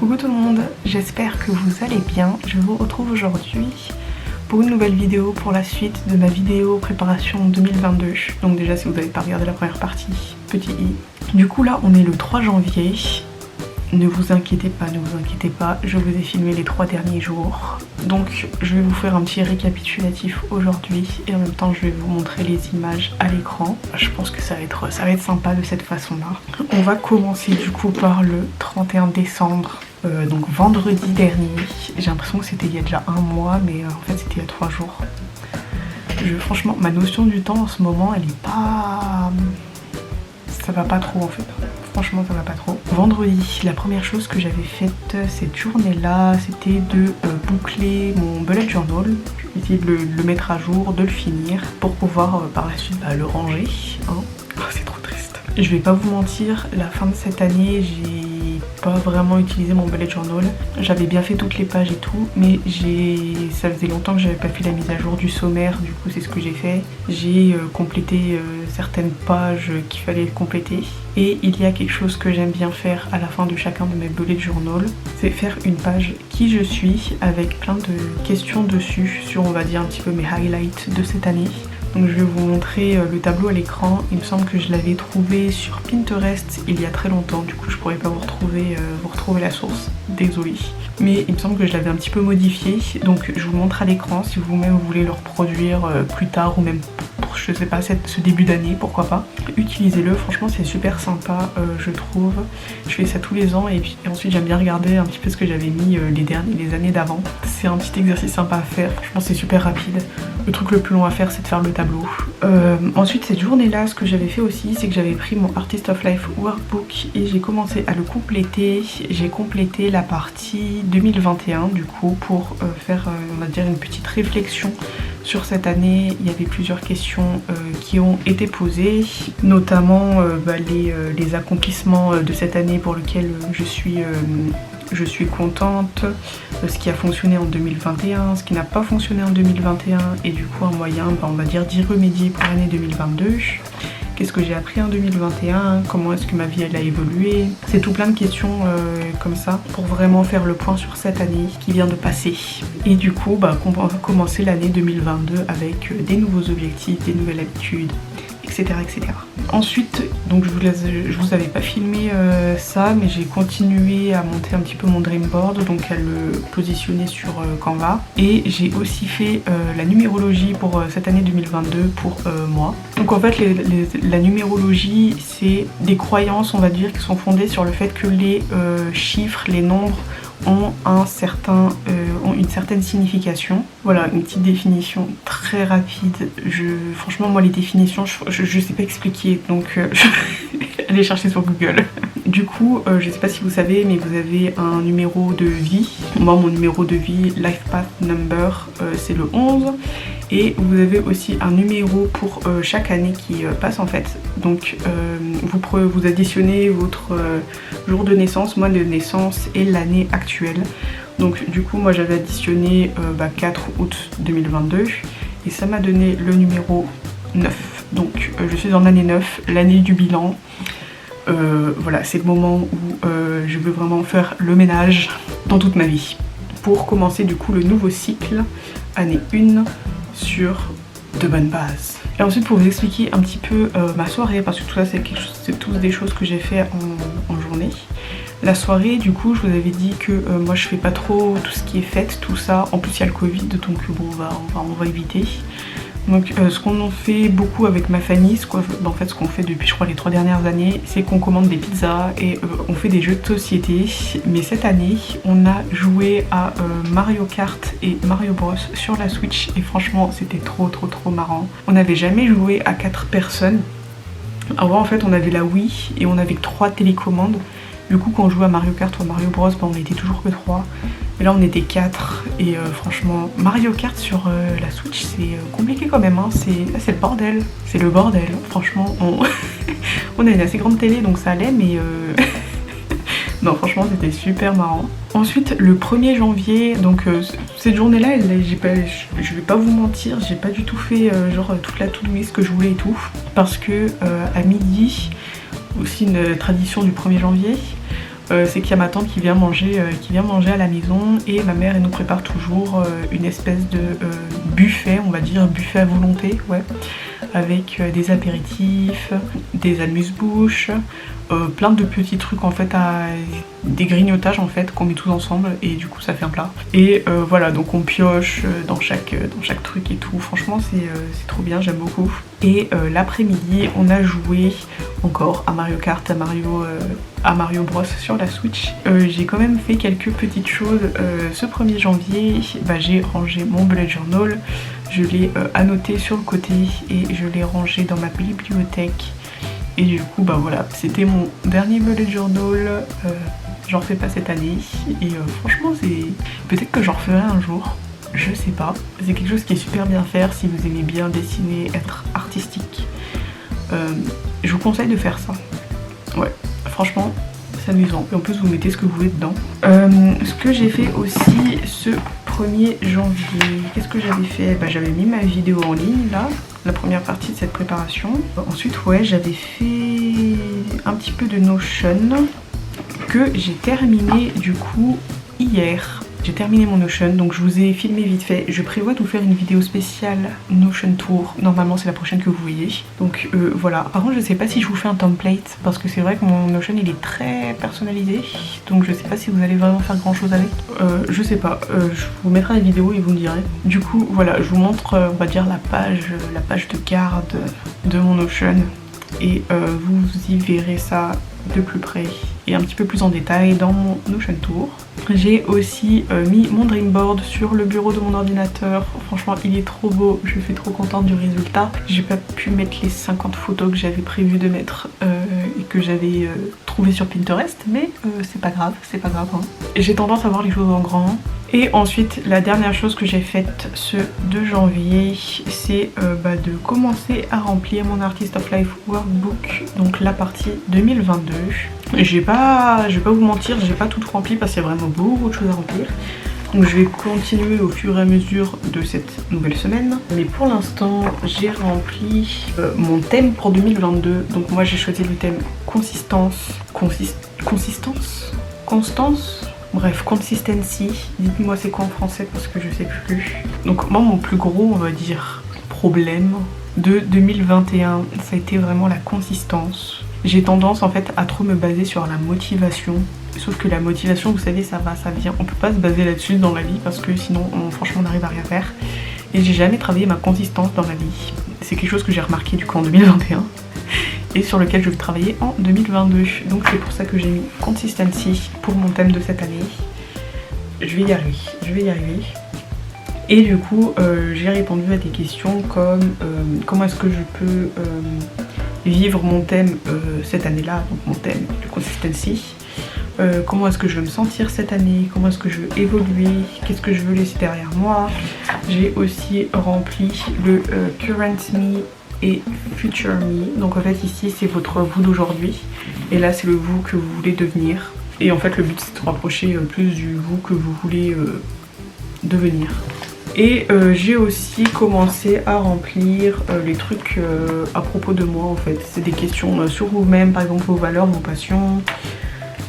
Coucou tout le monde, j'espère que vous allez bien. Je vous retrouve aujourd'hui pour une nouvelle vidéo pour la suite de ma vidéo préparation 2022. Donc déjà si vous n'avez pas regardé la première partie, petit i. Du coup là on est le 3 janvier. Ne vous inquiétez pas, je vous ai filmé les 3 derniers jours. Donc je vais vous faire un petit récapitulatif aujourd'hui et en même temps je vais vous montrer les images à l'écran. Je pense que ça va être sympa de cette façon-là. On va commencer du coup par le 31 décembre, donc vendredi dernier. J'ai l'impression que c'était il y a déjà un mois, mais en fait c'était il y a 3 jours. Franchement, ma notion du temps en ce moment, elle est pas... Ça va pas trop en fait. Franchement ça va pas trop. Vendredi, la première chose que j'avais faite cette journée-là, c'était de boucler mon bullet journal. J'ai essayé de le mettre à jour, de le finir, pour pouvoir par la suite le ranger. Hein. Oh, c'est trop triste. Je vais pas vous mentir, la fin de cette année, j'ai pas vraiment utilisé mon bullet journal. J'avais bien fait toutes les pages et tout, mais ça faisait longtemps que j'avais pas fait la mise à jour du sommaire, du coup c'est ce que j'ai fait. J'ai complété certaines pages qu'il fallait compléter. Et il y a quelque chose que j'aime bien faire à la fin de chacun de mes bullet journal, c'est faire une page qui je suis avec plein de questions dessus sur on va dire un petit peu mes highlights de cette année. Donc je vais vous montrer le tableau à l'écran. Il me semble que je l'avais trouvé sur Pinterest il y a très longtemps, du coup je pourrais pas vous retrouver la source, désolée. Mais il me semble que je l'avais un petit peu modifié, donc je vous montre à l'écran si vous-même vous voulez le reproduire plus tard ou même pour, je sais pas, ce début d'année, pourquoi pas. Utilisez-le, franchement c'est super sympa je trouve. Je fais ça tous les ans et ensuite j'aime bien regarder un petit peu ce que j'avais mis les années d'avant. C'est un petit exercice sympa à faire, franchement c'est super rapide. Le truc le plus long à faire c'est de faire le tableau. Ensuite cette journée-là, ce que j'avais fait aussi, c'est que j'avais pris mon Artist of Life Workbook et j'ai commencé à le compléter. J'ai complété la partie 2021 du coup pour faire on va dire une petite réflexion sur cette année. Il y avait plusieurs questions qui ont été posées, notamment les accomplissements de cette année pour lesquels je suis contente, ce qui a fonctionné en 2021, ce qui n'a pas fonctionné en 2021 et du coup un moyen on va dire d'y remédier pour l'année 2022. Qu'est-ce que j'ai appris en 2021, comment est-ce que ma vie elle a évolué. C'est tout plein de questions comme ça pour vraiment faire le point sur cette année qui vient de passer. Et du coup on va commencer l'année 2022 avec des nouveaux objectifs, des nouvelles habitudes, etc. Ensuite, donc je vous avais pas filmé ça, mais j'ai continué à monter un petit peu mon dream board, donc à le positionner sur Canva. Et j'ai aussi fait la numérologie pour cette année 2022 pour moi. Donc en fait la numérologie c'est des croyances on va dire qui sont fondées sur le fait que les chiffres, les nombres ont une certaine signification. Voilà, une petite définition très rapide. Franchement moi les définitions je sais pas expliquer, donc allez chercher sur Google. Du coup je sais pas si vous savez, mais vous avez un numéro de vie. Moi mon numéro de vie, Life Path Number, c'est le 11. Et vous avez aussi un numéro pour chaque année qui passe en fait. Donc vous additionnez votre jour de naissance, mois de naissance et l'année actuelle. Donc du coup moi j'avais additionné 4 août 2022 et ça m'a donné le numéro 9. Donc je suis en année 9, l'année du bilan. Voilà, c'est le moment où je veux vraiment faire le ménage dans toute ma vie. Pour commencer du coup le nouveau cycle, année 1, sur de bonnes bases. Et ensuite pour vous expliquer un petit peu ma soirée, parce que tout ça c'est tous des choses que j'ai fait en journée. La soirée du coup je vous avais dit que moi je fais pas trop tout ce qui est fête, tout ça. En plus il y a le Covid, donc bon on va éviter. Donc ce qu'on fait beaucoup avec ma famille, ce qu'on fait depuis je crois les 3 dernières années, c'est qu'on commande des pizzas et on fait des jeux de société. Mais cette année on a joué à Mario Kart et Mario Bros sur la Switch et franchement c'était trop marrant. On n'avait jamais joué à 4 personnes. Avant en fait on avait la Wii et on avait 3 télécommandes. Du coup quand on jouait à Mario Kart ou à Mario Bros on était toujours que 3. Et là on était 4 et franchement Mario Kart sur la Switch c'est compliqué quand même hein. C'est le bordel, franchement on a une assez grande télé donc ça allait mais non franchement c'était super marrant. Ensuite le 1er janvier, donc cette journée là je vais pas vous mentir, j'ai pas du tout fait toute la to-do list que je voulais et tout, parce que à midi, aussi une tradition du 1er janvier, c'est qu'il y a ma tante qui vient manger à la maison et ma mère elle nous prépare toujours une espèce de buffet, on va dire buffet à volonté, ouais, avec des apéritifs, des amuse-bouches, plein de petits trucs en fait, des grignotages en fait qu'on met tous ensemble et du coup ça fait un plat. Et voilà, donc on pioche dans chaque truc et tout, franchement c'est trop bien, j'aime beaucoup. Et l'après-midi on a joué encore à Mario Kart, à Mario Bros sur la Switch. J'ai quand même fait quelques petites choses. Ce 1er janvier, j'ai rangé mon bullet journal, je l'ai annoté sur le côté et je l'ai rangé dans ma bibliothèque. Et du coup voilà, c'était mon dernier bullet journal, j'en refais pas cette année et franchement peut-être que j'en referai un jour, je sais pas. C'est quelque chose qui est super bien à faire si vous aimez bien dessiner, être artistique. Je vous conseille de faire ça. Ouais, franchement c'est amusant et en plus vous mettez ce que vous voulez dedans. Ce que j'ai fait aussi ce 1er janvier, qu'est-ce que j'avais fait? J'avais mis ma vidéo en ligne là, la première partie de cette préparation. Ensuite ouais, j'avais fait un petit peu de Notion que j'ai terminé du coup hier. J'ai terminé mon Notion, donc je vous ai filmé vite fait. Je prévois de vous faire une vidéo spéciale Notion Tour. Normalement c'est la prochaine que vous voyez. Donc voilà. Par contre je sais pas si je vous fais un template parce que c'est vrai que mon Notion il est très personnalisé. Donc je sais pas si vous allez vraiment faire grand chose avec. Je sais pas. Je vous mettrai la vidéo et vous me direz. Du coup voilà, je vous montre on va dire la page de garde de mon Notion. Et vous y verrez ça de plus près et un petit peu plus en détail dans mon Notion Tour. J'ai aussi mis mon Dreamboard sur le bureau de mon ordinateur. Franchement il est trop beau, je suis trop contente du résultat. J'ai pas pu mettre les 50 photos que j'avais prévu de mettre et que j'avais trouvé sur Pinterest, mais c'est pas grave hein. J'ai tendance à voir les choses en grand. Et ensuite la dernière chose que j'ai faite ce 2 janvier, c'est de commencer à remplir mon Artist of Life Workbook, donc la partie 2022. Je vais pas vous mentir, j'ai pas tout rempli parce qu'il y a vraiment beaucoup de choses à remplir. Donc je vais continuer au fur et à mesure de cette nouvelle semaine. Mais pour l'instant, j'ai rempli mon thème pour 2022. Donc moi j'ai choisi le thème consistance. Bref, consistency. Dites-moi c'est quoi en français parce que je sais plus. Donc moi mon plus gros, on va dire, problème de 2021, ça a été vraiment la consistance. J'ai tendance en fait à trop me baser sur la motivation. Sauf que la motivation, vous savez, ça va, ça vient. On peut pas se baser là-dessus dans la vie parce que sinon, franchement, on n'arrive à rien faire. Et j'ai jamais travaillé ma consistance dans ma vie. C'est quelque chose que j'ai remarqué du coup en 2021 et sur lequel je vais travailler en 2022. Donc c'est pour ça que j'ai mis consistency pour mon thème de cette année. Je vais y arriver. Et du coup, j'ai répondu à des questions comme comment est-ce que je peux vivre mon thème cette année-là, donc mon thème de consistency. Comment est-ce que je veux me sentir cette année, comment est-ce que je veux évoluer, qu'est-ce que je veux laisser derrière moi. J'ai aussi rempli le current me et future me. Donc en fait ici c'est votre vous d'aujourd'hui et là c'est le vous que vous voulez devenir. Et en fait le but c'est de se rapprocher plus du vous que vous voulez devenir. Et j'ai aussi commencé à remplir les trucs à propos de moi en fait. C'est des questions sur vous-même, par exemple vos valeurs, vos passions,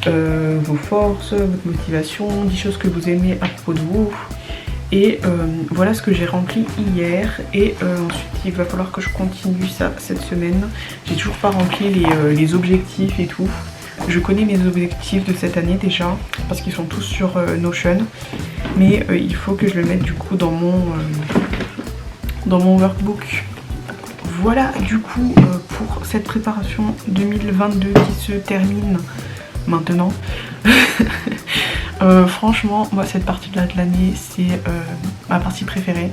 vos forces, votre motivation, 10 choses que vous aimez à propos de vous. Et voilà ce que j'ai rempli hier. Et ensuite il va falloir que je continue ça cette semaine. J'ai toujours pas rempli les objectifs et tout. Je connais mes objectifs de cette année déjà parce qu'ils sont tous sur Notion. Mais il faut que je le mette du coup dans mon workbook. Voilà du coup pour cette préparation 2022 qui se termine maintenant. Franchement moi cette partie là de l'année c'est ma partie préférée.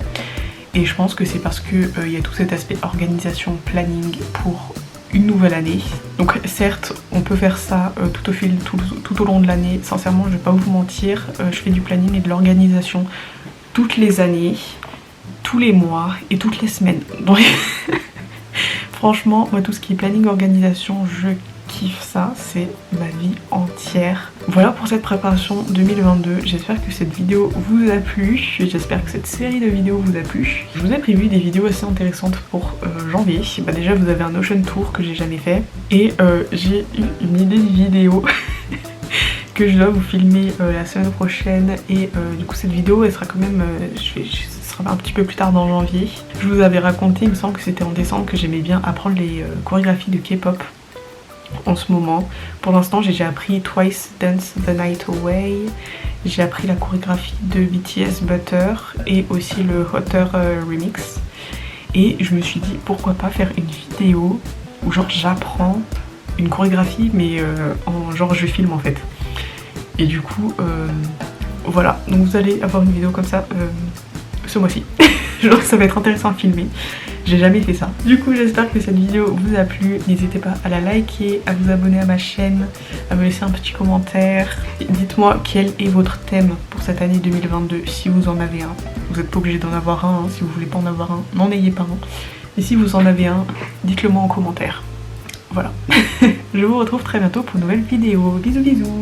Et je pense que c'est parce que y a tout cet aspect organisation, planning pour une nouvelle année. Donc certes on peut faire ça tout au long de l'année. Sincèrement je vais pas vous mentir, je fais du planning et de l'organisation toutes les années, tous les mois et toutes les semaines. Donc franchement moi tout ce qui est planning, organisation, je kiffe ça, c'est ma vie entière. Voilà pour cette préparation 2022, j'espère que cette vidéo vous a plu, j'espère que cette série de vidéos vous a plu. Je vous ai prévu des vidéos assez intéressantes pour janvier. Déjà vous avez un Notion Tour que j'ai jamais fait et j'ai eu une idée de vidéo que je dois vous filmer la semaine prochaine et du coup cette vidéo elle sera quand même, ce sera un petit peu plus tard dans janvier. Je vous avais raconté, il me semble que c'était en décembre, que j'aimais bien apprendre les chorégraphies de K-pop en ce moment. Pour l'instant j'ai déjà appris Twice Dance the Night Away, j'ai appris la chorégraphie de BTS Butter et aussi le Hotter Remix. Et je me suis dit pourquoi pas faire une vidéo où genre j'apprends une chorégraphie mais en genre je filme en fait. Et du coup voilà, donc vous allez avoir une vidéo comme ça ce mois-ci. Genre ça va être intéressant à filmer, j'ai jamais fait ça. Du coup j'espère que cette vidéo vous a plu, n'hésitez pas à la liker, à vous abonner à ma chaîne, à me laisser un petit commentaire. Dites-moi quel est votre thème pour cette année 2022 si vous en avez un. Vous n'êtes pas obligé d'en avoir un, hein. Si vous voulez pas en avoir un, n'en ayez pas un. Et si vous en avez un, dites-le moi en commentaire. Voilà. Je vous retrouve très bientôt pour une nouvelle vidéo. Bisous bisous.